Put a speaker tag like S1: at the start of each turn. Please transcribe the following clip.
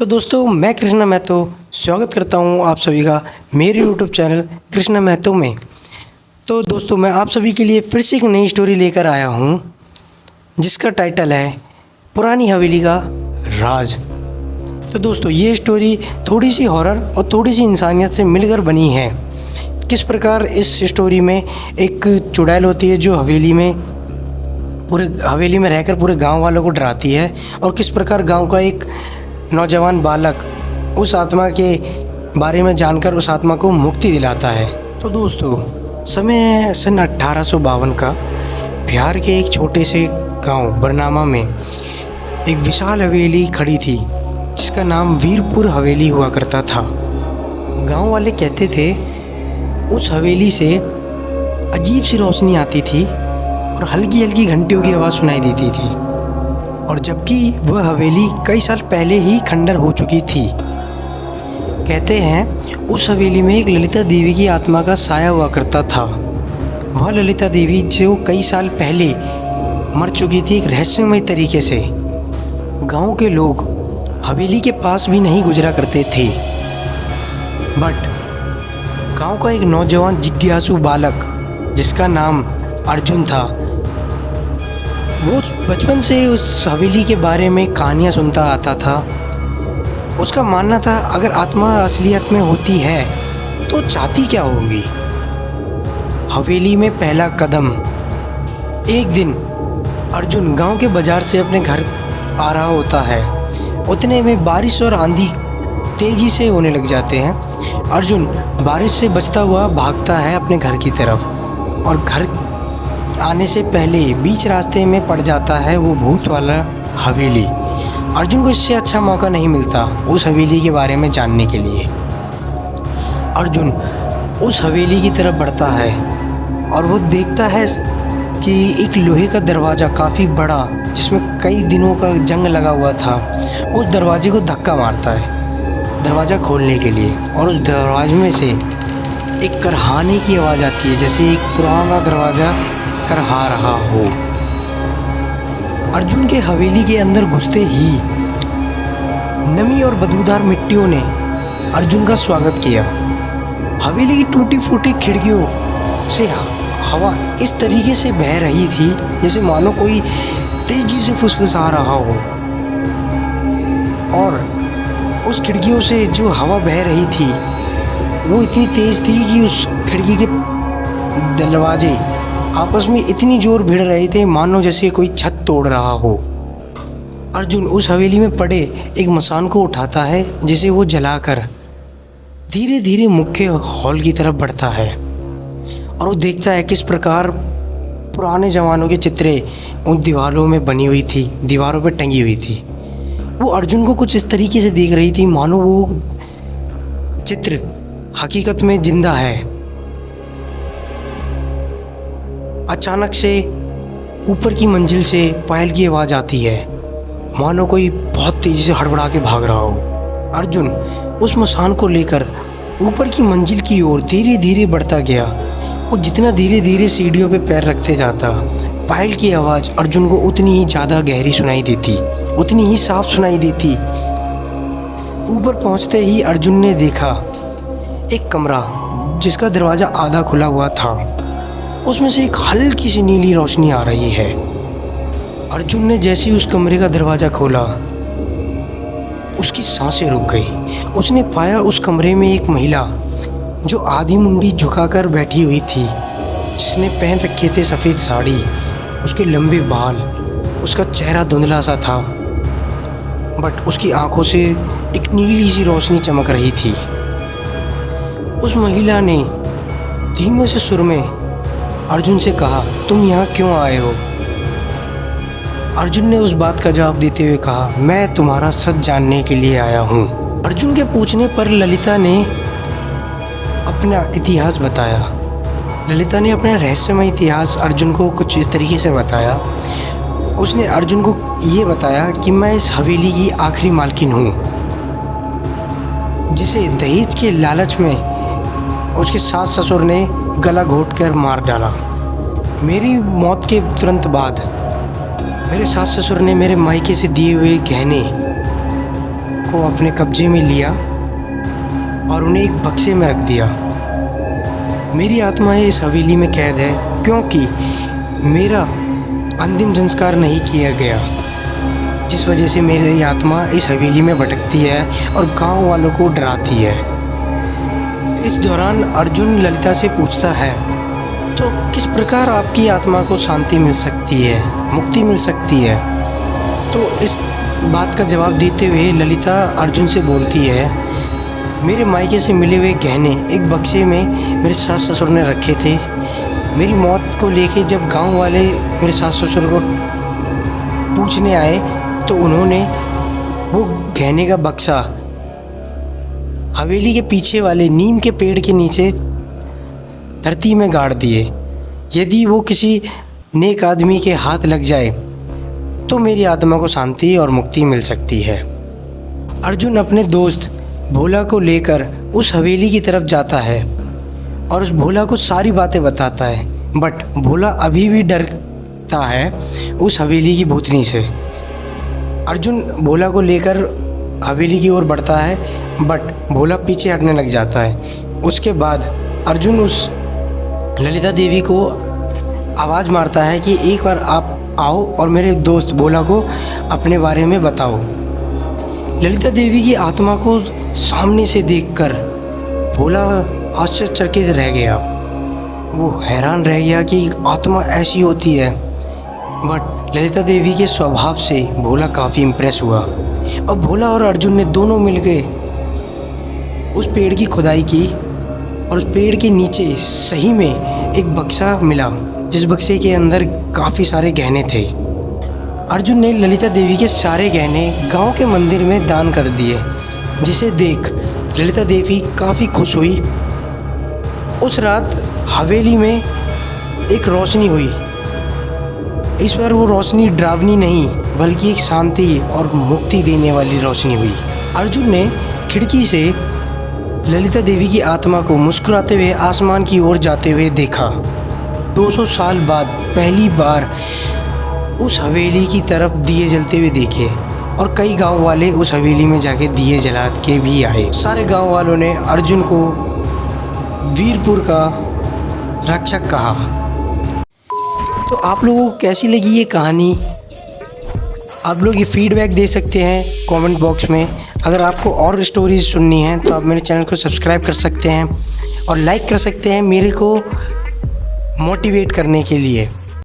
S1: तो दोस्तों मैं कृष्णा महतो स्वागत करता हूं आप सभी का मेरे यूट्यूब चैनल कृष्णा महतो में। तो दोस्तों मैं आप सभी के लिए फिर से एक नई स्टोरी लेकर आया हूं जिसका टाइटल है पुरानी हवेली का राज। तो दोस्तों ये स्टोरी थोड़ी सी हॉरर और थोड़ी सी इंसानियत से मिलकर बनी है। किस प्रकार इस स्टोरी में एक चुड़ैल होती है जो हवेली में रहकर पूरे गांव वालों को डराती है, और किस प्रकार गांव का एक नौजवान बालक उस आत्मा के बारे में जानकर उस आत्मा को मुक्ति दिलाता है। तो दोस्तों समय है सन 1852 का। बिहार के एक छोटे से गांव बरनामा में एक विशाल हवेली खड़ी थी जिसका नाम वीरपुर हवेली हुआ करता था। गांव वाले कहते थे उस हवेली से अजीब सी रोशनी आती थी और हल्की हल्की घंटियों की आवाज़ सुनाई देती थी, और जबकि वह हवेली कई साल पहले ही खंडर हो चुकी थी। कहते हैं उस हवेली में एक ललिता देवी की आत्मा का साया हुआ करता था। वह ललिता देवी जो कई साल पहले मर चुकी थी एक रहस्यमय तरीके से। गांव के लोग हवेली के पास भी नहीं गुजरा करते थे, बट गांव का एक नौजवान जिज्ञासु बालक जिसका नाम अर्जुन था, वो बचपन से उस हवेली के बारे में कहानियाँ सुनता आता था। उसका मानना था अगर आत्मा असलियत में होती है तो चाहती क्या होगी। हवेली में पहला कदम। एक दिन अर्जुन गांव के बाजार से अपने घर आ रहा होता है। उतने में बारिश और आंधी तेजी से होने लग जाते हैं। अर्जुन बारिश से बचता हुआ भागता है अपने घर की तरफ, और घर आने से पहले बीच रास्ते में पड़ जाता है वो भूत वाला हवेली। अर्जुन को इससे अच्छा मौका नहीं मिलता उस हवेली के बारे में जानने के लिए। अर्जुन उस हवेली की तरफ बढ़ता है और वो देखता है कि एक लोहे का दरवाज़ा काफ़ी बड़ा जिसमें कई दिनों का जंग लगा हुआ था, उस दरवाजे को धक्का मारता है दरवाज़ा खोलने के लिए, और उस दरवाजे में से एक करहाने की आवाज़ आती है जैसे एक पुराना दरवाज़ा करहा रहा हो। अर्जुन के हवेली के अंदर घुसते ही नमी और बदबूदार मिट्टियों ने अर्जुन का स्वागत किया। हवेली की टूटी फूटी खिड़कियों से हवा इस तरीके से बह रही थी जैसे मानो कोई तेजी से फुसफुसा रहा हो, और उस खिड़कियों से जो हवा बह रही थी वो इतनी तेज़ थी कि उस खिड़की के दरवाजे आपस में इतनी जोर भिड़ रहे थे मानो जैसे कोई छत तोड़ रहा हो। अर्जुन उस हवेली में पड़े एक मसान को उठाता है जिसे वो जलाकर धीरे धीरे मुख्य हॉल की तरफ बढ़ता है, और वो देखता है किस प्रकार पुराने ज़मानों के चित्रें उन दीवारों में बनी हुई थी, दीवारों पर टंगी हुई थी। वो अर्जुन को कुछ इस तरीके से देख रही थी मानो वो चित्र हकीकत में जिंदा है। अचानक से ऊपर की मंजिल से पायल की आवाज़ आती है मानो कोई बहुत तेज़ी से हड़बड़ा के भाग रहा हो। अर्जुन उस मसान को लेकर ऊपर की मंजिल की ओर धीरे धीरे बढ़ता गया। वो जितना धीरे धीरे सीढ़ियों पे पैर रखते जाता, पायल की आवाज़ अर्जुन को उतनी ही ज़्यादा गहरी सुनाई देती, उतनी ही साफ सुनाई देती। ऊपर पहुंचते ही अर्जुन ने देखा एक कमरा जिसका दरवाज़ा आधा खुला हुआ था, उसमें से एक हल्की सी नीली रोशनी आ रही है। अर्जुन ने जैसे ही उस कमरे का दरवाज़ा खोला उसकी सांसें रुक गई। उसने पाया उस कमरे में एक महिला जो आधी मुंडी झुकाकर बैठी हुई थी, जिसने पहन रखे थे सफ़ेद साड़ी, उसके लंबे बाल, उसका चेहरा धुंधला सा था, बट उसकी आंखों से एक नीली सी रोशनी चमक रही थी। उस महिला ने धीमे से सुर में अर्जुन से कहा, तुम यहाँ क्यों आए हो? अर्जुन ने उस बात का जवाब देते हुए कहा, मैं तुम्हारा सच जानने के लिए आया हूँ। अर्जुन के पूछने पर ललिता ने अपना इतिहास बताया। ललिता ने अपना रहस्यमय इतिहास अर्जुन को कुछ इस तरीके से बताया। उसने अर्जुन को ये बताया कि मैं इस हवेली की आखिरी मालकिन हूँ, जिसे दहेज के लालच में उसके सास ससुर ने गला घोट कर मार डाला। मेरी मौत के तुरंत बाद मेरे सास ससुर ने मेरे मायके से दिए हुए गहने को अपने कब्जे में लिया और उन्हें एक बक्से में रख दिया। मेरी आत्मा इस हवेली में कैद है क्योंकि मेरा अंतिम संस्कार नहीं किया गया, जिस वजह से मेरी आत्मा इस हवेली में भटकती है और गांव वालों को डराती है। इस दौरान अर्जुन ललिता से पूछता है, तो किस प्रकार आपकी आत्मा को शांति मिल सकती है, मुक्ति मिल सकती है? तो इस बात का जवाब देते हुए ललिता अर्जुन से बोलती है, मेरे मायके से मिले हुए गहने एक बक्से में मेरे सास ससुर ने रखे थे। मेरी मौत को लेके जब गांव वाले मेरे सास ससुर को पूछने आए तो उन्होंने वो गहने का बक्सा हवेली के पीछे वाले नीम के पेड़ के नीचे धरती में गाड़ दिए। यदि वो किसी नेक आदमी के हाथ लग जाए तो मेरी आत्मा को शांति और मुक्ति मिल सकती है। अर्जुन अपने दोस्त भोला को लेकर उस हवेली की तरफ जाता है और उस भोला को सारी बातें बताता है, बट भोला अभी भी डरता है उस हवेली की भूतनी से। अर्जुन भोला को लेकर हवेली की ओर बढ़ता है, बट भोला पीछे हटने लग जाता है। उसके बाद अर्जुन उस ललिता देवी को आवाज़ मारता है कि एक बार आप आओ और मेरे दोस्त भोला को अपने बारे में बताओ। ललिता देवी की आत्मा को सामने से देखकर भोला आश्चर्यचकित रह गया। वो हैरान रह गया कि आत्मा ऐसी होती है, बट ललिता देवी के स्वभाव से भोला काफ़ी इम्प्रेस हुआ और भोला और अर्जुन ने दोनों मिलकर उस पेड़ की खुदाई की और उस पेड़ के नीचे सही में एक बक्सा मिला, जिस बक्से के अंदर काफ़ी सारे गहने थे। अर्जुन ने ललिता देवी के सारे गहने गांव के मंदिर में दान कर दिए, जिसे देख ललिता देवी काफ़ी खुश हुई। उस रात हवेली में एक रोशनी हुई। इस बार वो रोशनी डरावनी नहीं बल्कि एक शांति और मुक्ति देने वाली रोशनी हुई। अर्जुन ने खिड़की से ललिता देवी की आत्मा को मुस्कुराते हुए आसमान की ओर जाते हुए देखा। 200 साल बाद पहली बार उस हवेली की तरफ दिए जलते हुए देखे और कई गांव वाले उस हवेली में जाके दिए जला के भी आए। सारे गांव वालों ने अर्जुन को वीरपुर का रक्षक कहा। तो आप लोगों को कैसी लगी ये कहानी? आप लोग ये फीडबैक दे सकते हैं कमेंट बॉक्स में। अगर आपको और स्टोरीज सुननी है तो आप मेरे चैनल को सब्सक्राइब कर सकते हैं और लाइक कर सकते हैं मेरे को मोटिवेट करने के लिए।